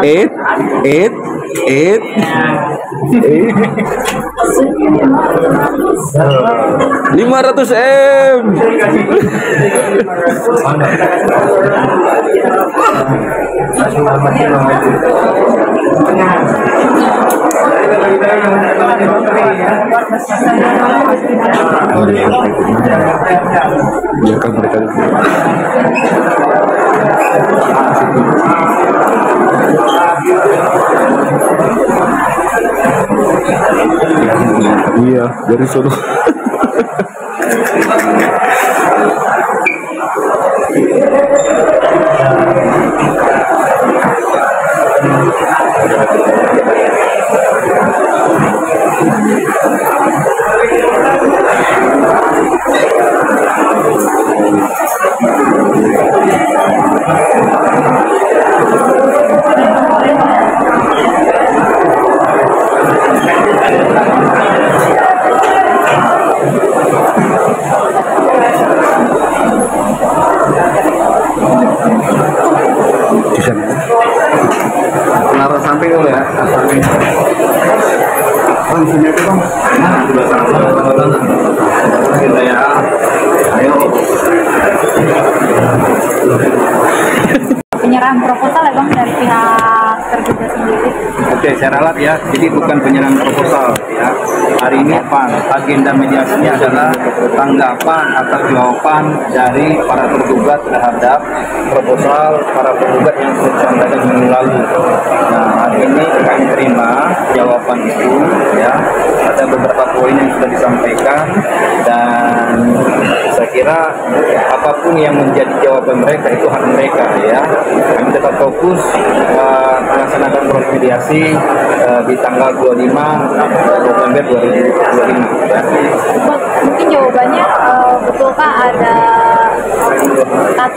It, it, it, it. 500 M. Biarkan mereka. Iya, dari sono. Naruh samping dulu ya, samping. Bang, sini aja bang. Nah, sudah sama-sama. Kita ya. Ayo. Penyerahan proposal ya bang dari pihak tergugat sendiri. Oke, saya ralat ya. Jadi bukan penyerahan proposal ya. Hari ini agenda mediasinya adalah tanggapan atau jawaban dari para tergugat terhadap proposal para tergugat yang sudah disampaikan minggu lalu. Nah, hari ini kami terima jawaban itu ya. Ada beberapa poin yang sudah disampaikan dan saya kira apapun yang menjadi jawaban mereka itu hak mereka ya. Kami tetap fokus melaksanakan proses mediasi di tanggal 25 November 2025 ya. Mungkin jawabannya betulkah ada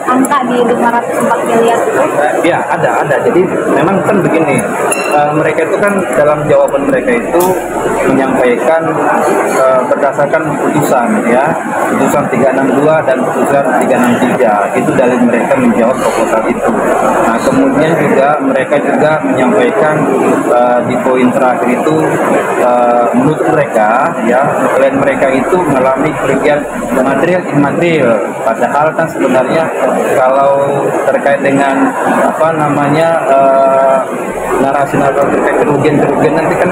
angka di 504 miliar itu? Ya, ada. Jadi memang kan begini, mereka itu kan dalam jawaban mereka itu menyampaikan berdasarkan putusan ya, putusan 362 dan putusan 363. Itu dalil mereka menjawab proposal itu. Nah, kemudian juga mereka juga menyampaikan di poin terakhir itu menurut mereka ya, klien mereka itu mengalami kerugian material imaterial. Padahal kan sebenarnya kalau terkait dengan apa namanya narasi terkait kerugian nanti kan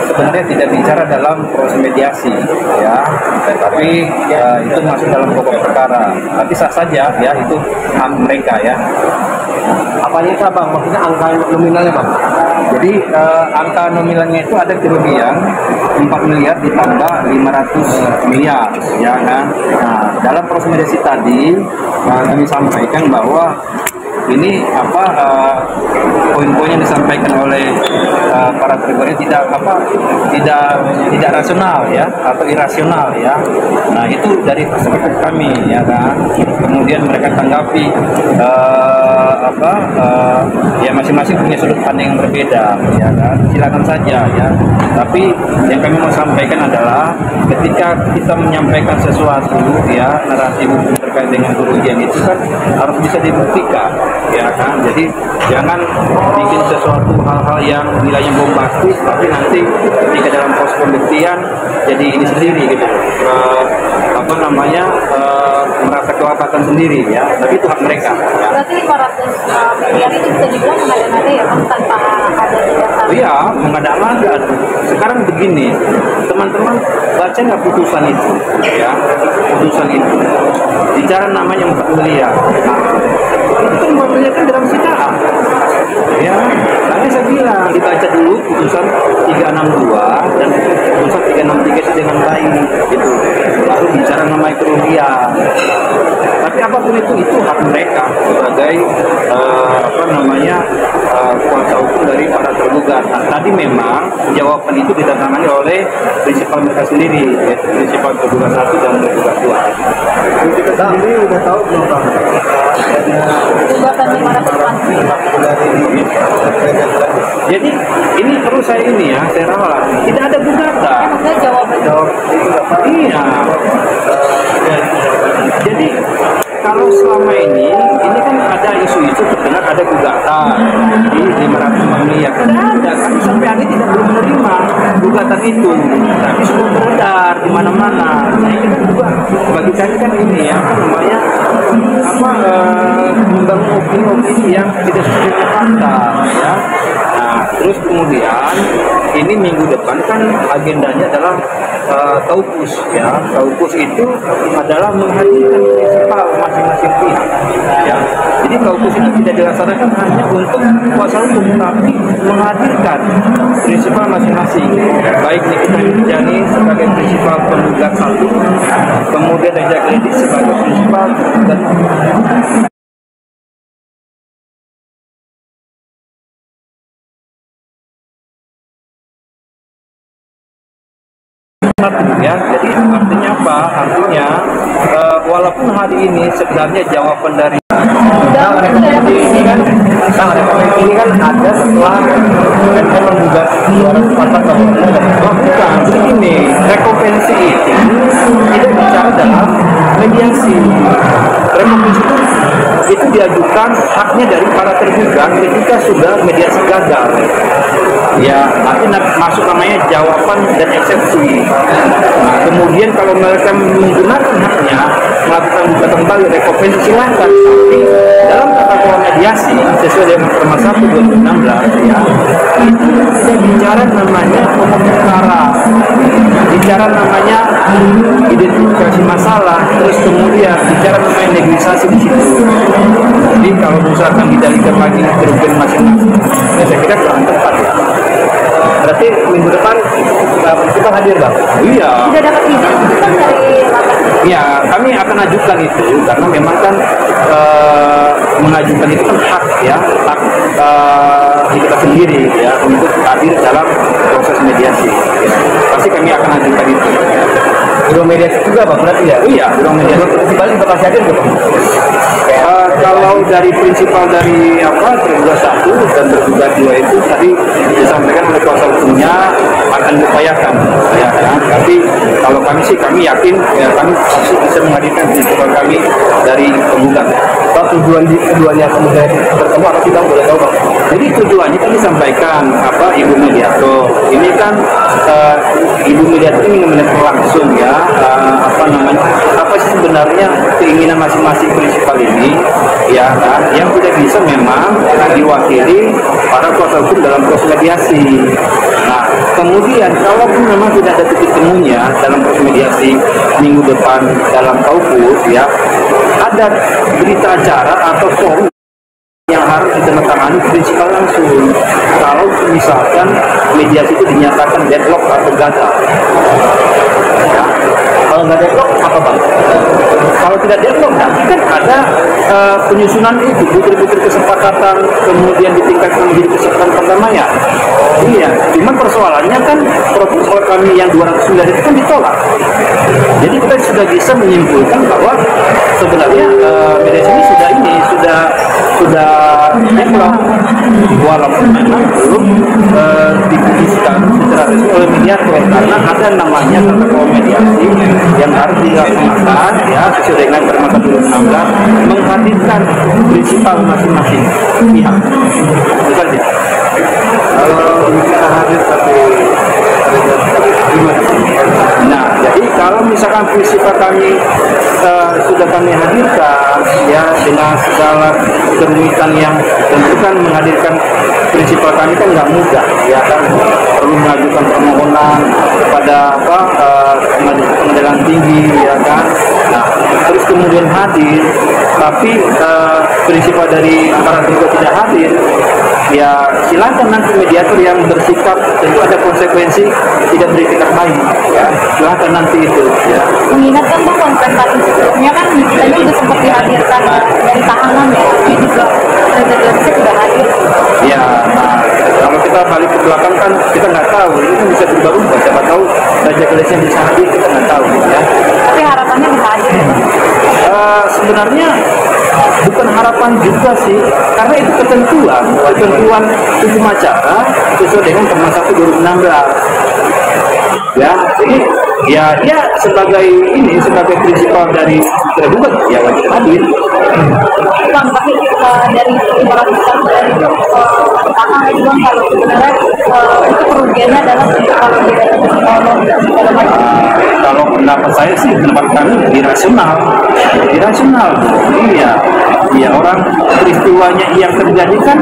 sebenarnya tidak bicara dalam proses mediasi ya, tapi ya, itu masuk dalam pokok perkara. Tapi sah saja ya, itu hak mereka ya. Apanya itu bang? Maksudnya angka nominalnya bang? Jadi angka nominalnya itu ada kerugian 4 miliar ditambah 500 miliar ya kan. Nah, dalam proses mediasi tadi kami sampaikan bahwa ini poin-poin yang disampaikan oleh para tergugat tidak rasional ya atau irasional ya. Nah, itu dari perspektif kami ya kan. Kemudian mereka tanggapi ya masing-masing punya sudut pandang yang berbeda ya kan. Silakan saja ya. Tapi yang kami mau sampaikan adalah ketika kita menyampaikan sesuatu ya, narasi hukum terkait dengan kerugian itu kan harus bisa dibuktikan ya kan. Jadi jangan bikin sesuatu hal-hal yang nilainya bombastis tapi nanti ketika dalam proses pembuktian jadi ini sendiri gitu, merasa kewakatan sendiri ya. Tapi itu hak mereka ya. Berarti 500 miliar itu bisa dibilang mengada-ngada ya bang, tanpa ada dasar? Iya, mengada-ngada. Sekarang begini, teman-teman baca nggak putusan itu ya, putusan itu bicara namanya 4 miliar. Nah, itu 4 miliar kan dalam sitaan ya. Nanti saya bilang dibaca dulu putusan 362 dan putusan 363 itu dengan baik gitu, baru bicara namanya kerugian. Tapi apapun itu hak mereka sebagai kuasa hukum dari para tergugat. Nah, tadi memang jawaban itu ditandatangani oleh prinsipal mereka sendiri, yaitu prinsipal tergugat 1 dan tergugat 2. Kita sendiri udah tahu belum bang? Gugatan 504. Jadi ini perlu saya ralat. Tidak ada gugatan. Maksudnya jawaban Iya. Jadi kalau selama ini kan ada isu-isu terdengar ada gugatan di dicari kan ini ya, apa namanya, membangun opini-opini yang tidak sesuai dengan fakta ya. Nah, terus kemudian ini minggu depan kan agendanya adalah Taupus ya. Taupus itu adalah menghadirkan prinsipal masing-masing pihak ya. Jadi Taupus itu tidak dilaksanakan hanya untuk kuasa hukum, tapi menghadirkan prinsipal masing-masing. Baik Nikita Mirzani sebagai prinsipal penggugat satu, kemudian Reza Kredit sebagai prinsipal penggugat ya. Jadi artinya apa? Artinya walaupun hari ini sebenarnya jawaban dari ini kan rekomendasi ini kan ada setelah MK menggugat 204 tahun. bukan ini rekompensi itu tidak bicara dalam mediasi. Rekompensi itu diajukan haknya dari para tergugat ketika sudah mediasi gagal. Ya, artinya masuk namanya jawaban dan eksepsi. Nah, kemudian kalau mereka menggunakan haknya melakukan gugatan kembali rekompensi silakan. Tapi dalam tata kelola mediasi sesuai dengan Perma 1 2016 ya, itu tidak bicara namanya pokok perkara, bicara namanya identifikasi masalah, terus kemudian bicara namanya negosiasi di situ. Jadi kalau misalkan didalikan lagi kerugian masing-masing, ya saya kira kurang tepat ya. Berarti minggu depan kita hadir bang? Iya. Sudah dapat izin kan dari lapas? Ya, kami akan ajukan itu karena memang kan mengajukan itu kan hak ya, hak kita sendiri ya untuk hadir dalam proses mediasi. Ya. Pasti kami akan ajukan itu. Biro mediasi juga bang berarti ya? Iya, belum mediasi. Prinsipal juga pasti hadir bang? Kalau dari prinsipal dari tergugat 1 dan tergugat 2 itu tadi disampaikan oleh kuasa hukumnya akan diupayakan ya kan. Tapi kalau kami sih kami yakin ya kami bisa menghadirkan prinsipal kami dari penggugat. Kalau tujuannya kemudian bertemu apa sih bang, boleh tahu bang? Jadi tujuannya kan disampaikan Ibu Mediator. Ini kan Ibu Mediator ini menelpon langsung ya apa sih sebenarnya keinginan masing-masing prinsipal ini ya kan, yang tidak bisa memang diwakili para kuasa hukum dalam proses mediasi. Nah, kemudian kalaupun memang tidak ada titik temunya dalam proses mediasi minggu depan dalam Taupus ya, ada berita acara atau forum yang harus ditandatangani prinsipal langsung kalau misalkan mediasi itu dinyatakan deadlock atau gagal ya. Kalau nggak deadlock apa bang? Kalau tidak deadlock nanti kan ada penyusunan itu butir-butir kesepakatan kemudian ditingkatkan menjadi kesepakatan perdamaian. Iya, cuma persoalannya kan proposal kami yang 209 itu kan ditolak. Jadi kita sudah bisa menyimpulkan bahwa sebenarnya mediasi ini sudah deadlock walaupun memang belum diputuskan secara resmi oleh mediator karena ada namanya tata kelola mediasi yang harus dilaksanakan ya sesuai dengan Perma 2016 menghadirkan prinsipal masing-masing pihak. Bukan ya? Kalau kita hadir tapi gimana? Nah, jadi kalau misalkan prinsipal kami sudah kami hadirkan ya dengan segala kerumitan yang tentu kan menghadirkan prinsipal kami kan nggak mudah ya kan, perlu mengajukan permohonan kepada pengadilan tinggi ya kan. Nah, terus kemudian hadir tapi prinsipal dari para tergugat tidak hadir ya, silakan nanti mediator yang bersikap, tentu ada konsekuensi tidak bersikap baik ya, silakan nanti itu ya. Mengingatkan bang konfrontasi sebelumnya kan kita juga sempat dihadirkan dari tahanan ya, ini juga Reza sudah hadir Ya, nah kalau kita balik ke belakang kan kita nggak tahu, ini kan bisa berubah-ubah, siapa tahu Raja Kelasnya bisa hadir, kita nggak tahu ya. tapi harapannya bisa hadir ya bang? Sebenarnya bukan harapan juga sih, karena itu ketentuan hukum acara sesuai dengan Perma 1 2016 ya. Jadi ya dia sebagai prinsipal dari tergugat ya wajib hadir. Bang, tapi dari ibarat besar dari pertama itu bang, kalau sebenarnya itu kerugiannya adalah kalau tidak ada psikolog dan segala macam. Kalau pendapat saya sih, pendapat kami irasional. Iya, iya, orang peristiwanya yang terjadi kan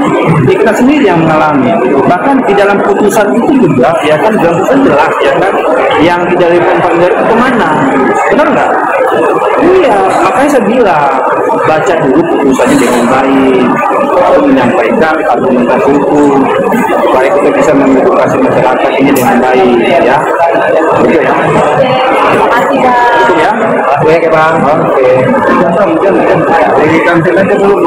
ya kita sendiri yang mengalami. Bahkan di dalam putusan itu juga ya kan dalam putusan jelas ya kan yang tidak dipanggil itu kemana, benar nggak? Iya, makanya saya bilang baca dulu putusannya dengan baik, lalu menyampaikan argumentasi hukum supaya kita bisa mengedukasi masyarakat ini dengan baik ya. Oke ya. Terima kasih Bang. Itu ya. Oke Bang. Oke. Jangan jadi cancel aja dulu.